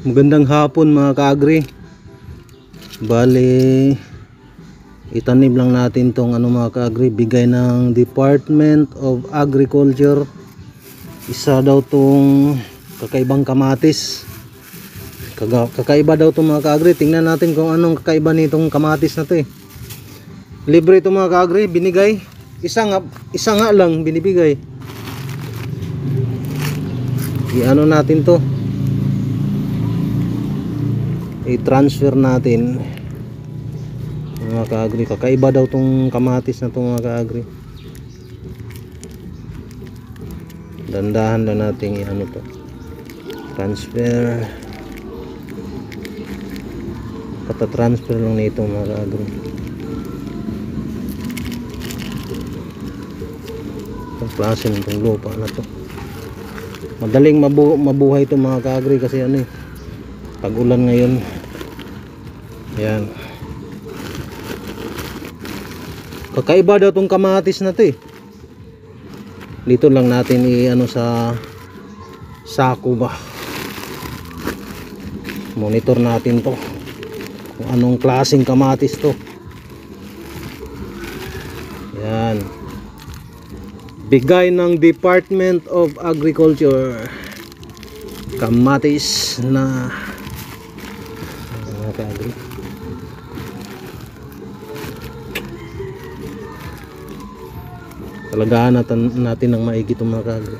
Magandang hapon mga kaagri. Bali, itanim lang natin tong mga kaagri, bigay ng Department of Agriculture. Isa daw tong kakaibang kamatis. Kakaiba daw tong mga kaagri. Tingnan natin kung anong kakaiba nitong kamatis na to eh. Libre ito mga kaagri, binigay. Isa nga lang binibigay. I-ano natin to, i-transfer natin mga kaagri. Kakaiba daw tong kamatis na to mga kaagri. Dandahan lang natin i-ano to, transfer. Pata-transfer lang nito mga kaagri. Ang klase nitong lupa na to, madaling mabuhay to mga kaagri kasi pag ulan ngayon. Yan, kakaiba daw tong kamatis na to eh. Dito lang natin i-ano sa sako ba, monitor natin to kung anong klaseng kamatis to. Yan, bigay ng Department of Agriculture, kamatis na mga kaagri. Talagaan natin ng maigi itong mga kaagri.